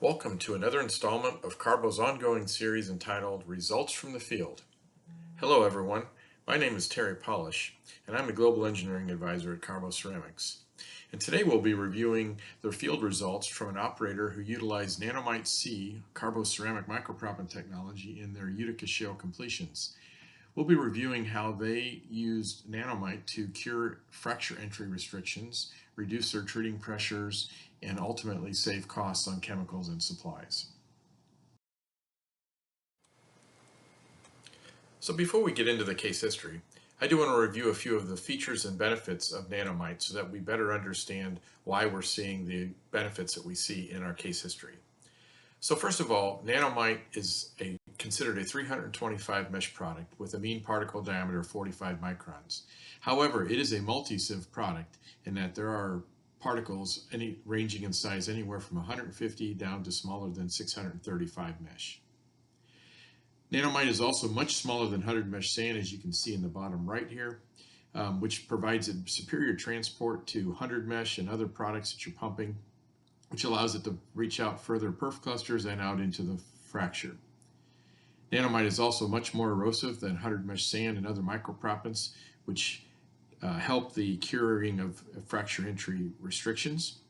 Welcome to another installment of CARBO's ongoing series entitled Results from the Field. Hello everyone, my name is Terry Palisch and I'm a Global Engineering Advisor at CARBO Ceramics. And today we'll be reviewing the field results from an operator who utilized NANOMITE C, CARBO ceramic microproppant technology in their Utica Shale completions. We'll be reviewing how they used NANOMITE to cure fracture entry restrictions, reduce their treating pressures, and ultimately save costs on chemicals and supplies. So before we get into the case history, I do want to review a few of the features and benefits of NANOMITE so that we better understand why we're seeing the benefits that we see in our case history. So first of all, NANOMITE is considered a 325 mesh product with a mean particle diameter of 45 microns. However, it is a multi-sieve product in that there are particles ranging in size anywhere from 150 down to smaller than 635 mesh. NANOMITE is also much smaller than 100 mesh sand, as you can see in the bottom right here, which provides a superior transport to 100 mesh and other products that you're pumping, which allows it to reach out further perf clusters and out into the fracture. NANOMITE is also much more erosive than 100 mesh sand and other microproppants, which help the curing of fracture entry restrictions.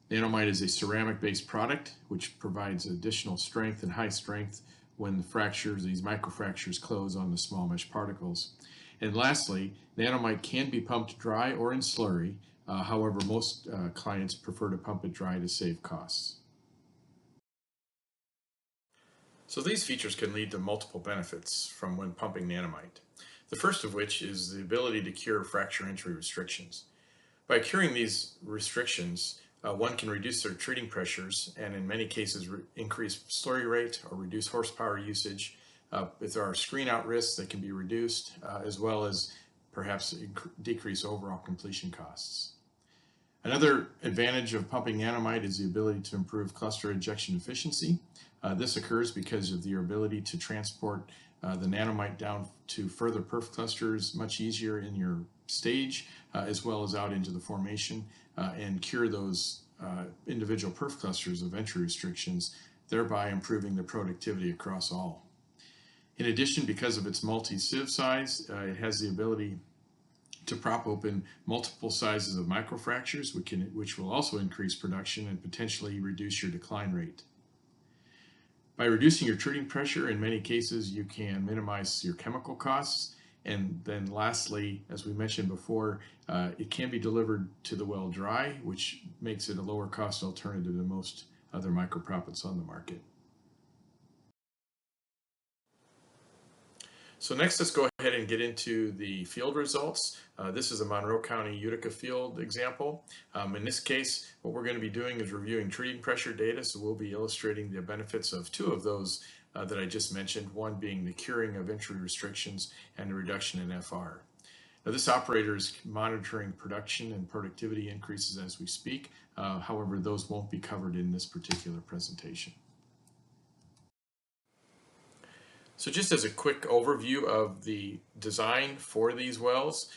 NANOMITE is a ceramic-based product which provides additional strength and high strength when the fractures, these microfractures, close on the small mesh particles. And lastly, NANOMITE can be pumped dry or in slurry. However, most clients prefer to pump it dry to save costs. So these features can lead to multiple benefits from when pumping NANOMITE. The first of which is the ability to cure fracture entry restrictions. By curing these restrictions, one can reduce their treating pressures and in many cases increase slurry rate or reduce horsepower usage. If there are screen out risks, they can be reduced, as well as perhaps decrease overall completion costs. Another advantage of pumping NANOMITE is the ability to improve cluster ejection efficiency. This occurs because of your ability to transport the NANOMITE down to further perf clusters much easier in your stage, as well as out into the formation, and cure those individual perf clusters of entry restrictions, thereby improving the productivity across all. In addition, because of its multi-sieve size, it has the ability to prop open multiple sizes of microfractures, which will also increase production and potentially reduce your decline rate. By reducing your treating pressure, in many cases, you can minimize your chemical costs. And then lastly, as we mentioned before, it can be delivered to the well dry, which makes it a lower cost alternative to most other microproppants on the market. So next, let's go ahead and get into the field results. This is a Monroe County Utica field example. In this case, what we're going to be doing is reviewing treating pressure data, so we'll be illustrating the benefits of two of those that I just mentioned, one being the curing of entry restrictions and the reduction in FR. Now, this operator is monitoring production and productivity increases as we speak. However, those won't be covered in this particular presentation. So just as a quick overview of the design for these wells,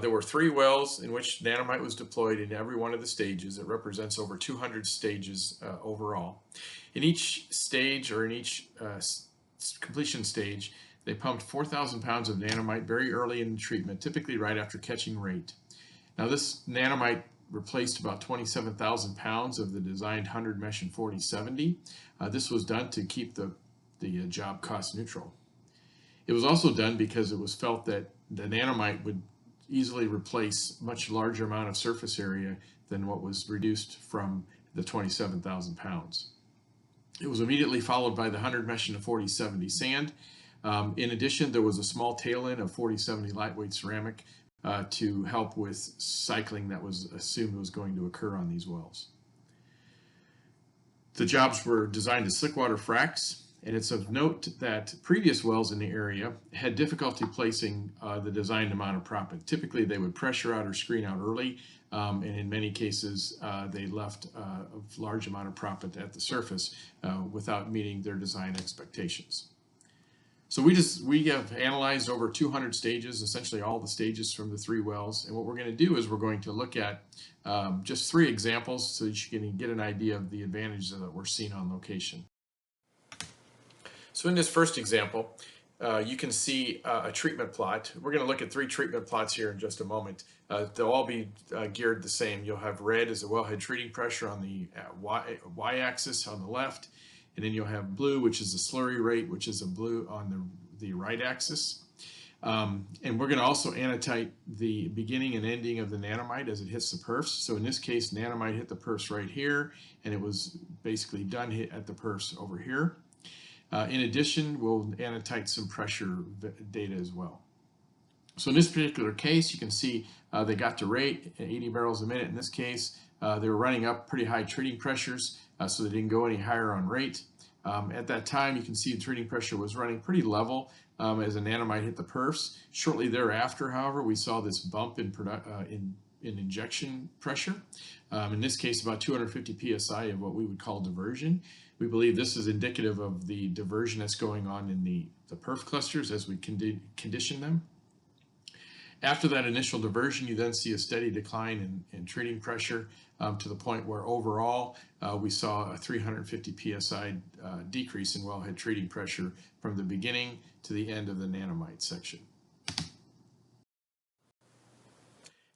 there were 3 wells in which NANOMITE was deployed in every one of the stages. It represents over 200 stages overall. In each stage, or in each completion stage, they pumped 4,000 pounds of NANOMITE very early in the treatment, typically right after catching rate. Now this NANOMITE replaced about 27,000 pounds of the designed 100 mesh and 4070. This was done to keep the job cost neutral. It was also done because it was felt that the NANOMITE would easily replace much larger amount of surface area than what was reduced from the 27,000 pounds. It was immediately followed by the 100 mesh and the 4070 sand. In addition, there was a small tail end of 4070 lightweight ceramic to help with cycling that was assumed was going to occur on these wells. The jobs were designed as slickwater fracs. And it's of note that previous wells in the area had difficulty placing the designed amount of proppant. Typically, they would pressure out or screen out early, and in many cases, they left a large amount of proppant at the surface without meeting their design expectations. So we have analyzed over 200 stages, essentially all the stages from the 3 wells. And what we're going to do is we're going to look at just 3 examples so that you can get an idea of the advantages that we're seeing on location. So in this first example, you can see a treatment plot. We're going to look at 3 treatment plots here in just a moment. They'll all be geared the same. You'll have red as the wellhead treating pressure on the y-axis on the left, and then you'll have blue, which is the slurry rate, which is a blue on the right axis. And we're going to also annotate the beginning and ending of the nanomite as it hits the perfs. So in this case, nanomite hit the perfs right here, and it was basically done hit at the perfs over here. In addition, we'll annotate some pressure data as well. So in this particular case, you can see they got to rate at 80 barrels a minute. In this case, they were running up pretty high treating pressures, so they didn't go any higher on rate. At that time, you can see the treating pressure was running pretty level as a nanomite hit the perfs. Shortly thereafter, however, we saw this bump in injection pressure. In this case, about 250 psi of what we would call diversion. We believe this is indicative of the diversion that's going on in the perf clusters as we condition them. After that initial diversion, you then see a steady decline in treating pressure to the point where overall we saw a 350 psi decrease in wellhead treating pressure from the beginning to the end of the nanomite section.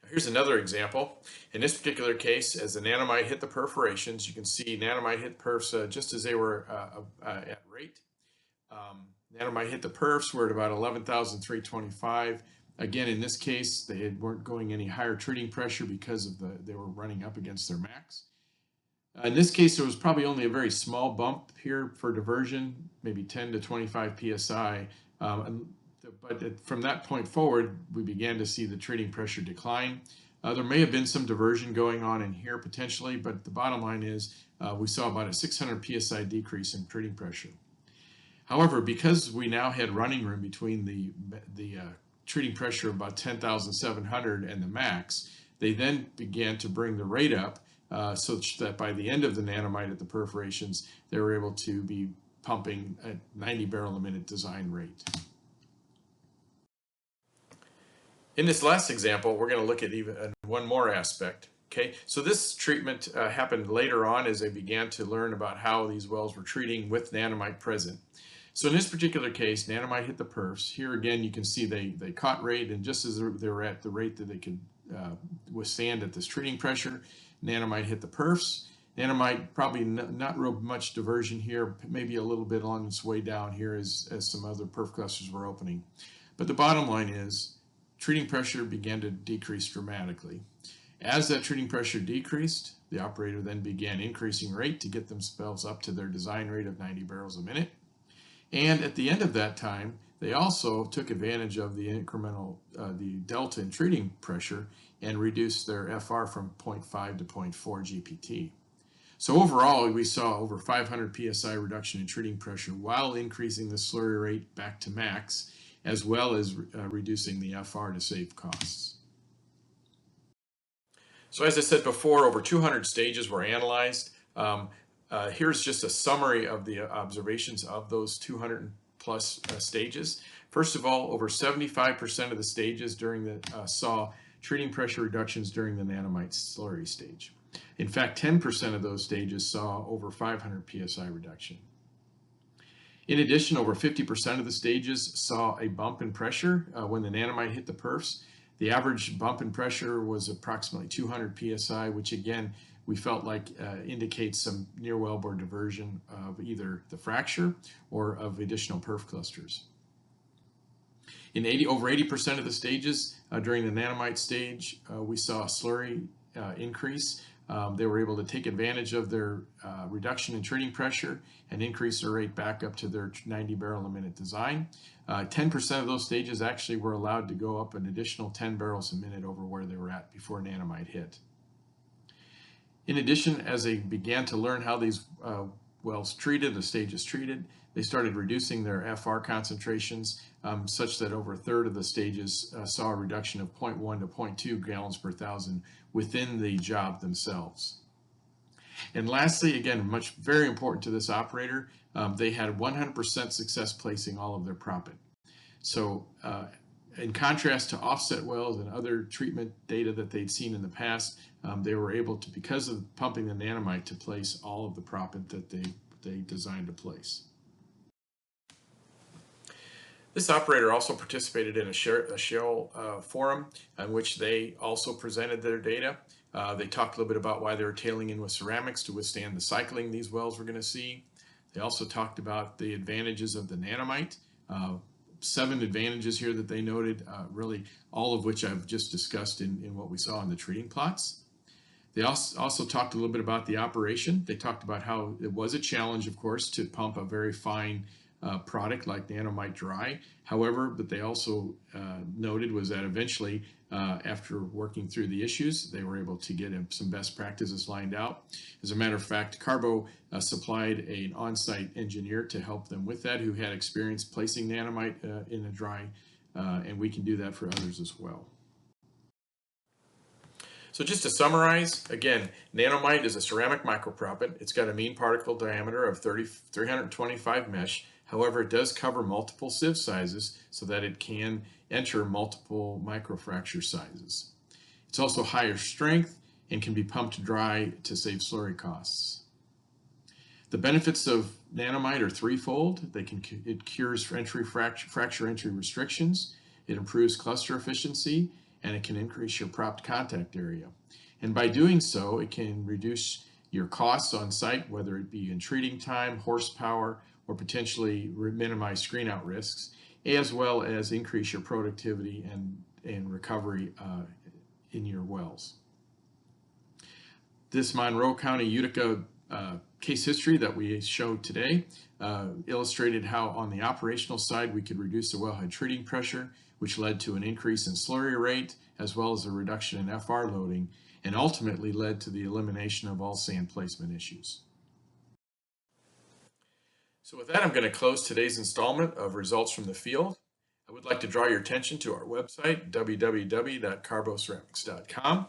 Here's another example. In this particular case, as the nanomite hit the perforations, you can see nanomite hit perfs just as they were at rate. Nanomite hit the perfs, we're at about 11,325. Again, in this case, they weren't going any higher treating pressure because of they were running up against their max. In this case, there was probably only a very small bump here for diversion, maybe 10 to 25 psi. But from that point forward, we began to see the treating pressure decline. There may have been some diversion going on in here potentially, but the bottom line is we saw about a 600 psi decrease in treating pressure. However, because we now had running room between the treating pressure of about 10,700 and the max, they then began to bring the rate up such that by the end of the nanomite at the perforations, they were able to be pumping at 90 barrel a minute design rate. In this last example, we're going to look at even one more aspect. Okay, so this treatment happened later on as they began to learn about how these wells were treating with nanomite present. So in this particular case, nanomite hit the perfs. Here again, you can see they caught rate, and just as they were at the rate that they could withstand at this treating pressure, nanomite hit the perfs. Nanomite probably not real much diversion here, maybe a little bit on its way down here as some other perf clusters were opening. But the bottom line is, treating pressure began to decrease dramatically. As that treating pressure decreased, the operator then began increasing rate to get themselves up to their design rate of 90 barrels a minute. And at the end of that time, they also took advantage of the incremental, the delta in treating pressure and reduced their FR from 0.5 to 0.4 GPT. So overall, we saw over 500 PSI reduction in treating pressure while increasing the slurry rate back to max, as well as reducing the FR to save costs. So as I said before, over 200 stages were analyzed. Here's just a summary of the observations of those 200 plus stages. First of all, over 75% of the stages saw treating pressure reductions during the nanomite slurry stage. In fact, 10% of those stages saw over 500 PSI reduction. In addition, over 50% of the stages saw a bump in pressure when the nanomite hit the perfs. The average bump in pressure was approximately 200 PSI, which again, we felt like indicates some near wellbore diversion of either the fracture or of additional perf clusters. In over 80% of the stages during the nanomite stage, we saw a slurry increase. They were able to take advantage of their reduction in treating pressure and increase their rate back up to their 90 barrel a minute design. 10% of those stages actually were allowed to go up an additional 10 barrels a minute over where they were at before nanomite hit. In addition, as they began to learn how these wells treated, the stages treated, they started reducing their FR concentrations such that over a third of the stages saw a reduction of 0.1 to 0.2 gallons per thousand within the job themselves. And lastly, again, very important to this operator, they had 100% success placing all of their proppant. So in contrast to offset wells and other treatment data that they'd seen in the past, they were able to, because of pumping the nanomite, to place all of the proppant that they designed to place. This operator also participated in a shale forum in which they also presented their data. They talked a little bit about why they were tailing in with ceramics to withstand the cycling these wells were going to see. They also talked about the advantages of the nanomite. 7 advantages here that they noted, really all of which I've just discussed in what we saw in the treating plots. They also talked a little bit about the operation. They talked about how it was a challenge, of course, to pump a very fine product like nanomite dry. However, but they also noted was that eventually, after working through the issues, they were able to get some best practices lined out. As a matter of fact, CARBO supplied an on-site engineer to help them with that, who had experience placing nanomite in a dry, and we can do that for others as well. So just to summarize, again, nanomite is a ceramic microproppant. It's got a mean particle diameter of 325 mesh. However, it does cover multiple sieve sizes so that it can enter multiple microfracture sizes. It's also higher strength and can be pumped dry to save slurry costs. The benefits of nanomite are threefold. It cures fracture entry restrictions, it improves cluster efficiency, and it can increase your propped contact area. And by doing so, it can reduce your costs on site, whether it be in treating time, horsepower, or potentially minimize screen-out risks, as well as increase your productivity and recovery in your wells. This Monroe County Utica case history that we showed today illustrated how on the operational side we could reduce the wellhead treating pressure, which led to an increase in slurry rate as well as a reduction in FR loading, and ultimately led to the elimination of all sand placement issues. So with that, I'm going to close today's installment of Results from the Field. I would like to draw your attention to our website, www.carboceramics.com.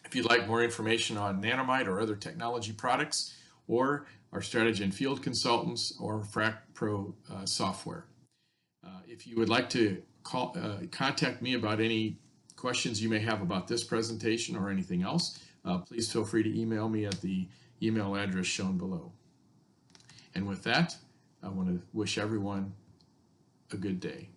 If you'd like more information on nanomite or other technology products, or our strategy and field consultants, or Frac Pro software. If you would like to contact me about any questions you may have about this presentation or anything else, please feel free to email me at the email address shown below. And with that, I want to wish everyone a good day.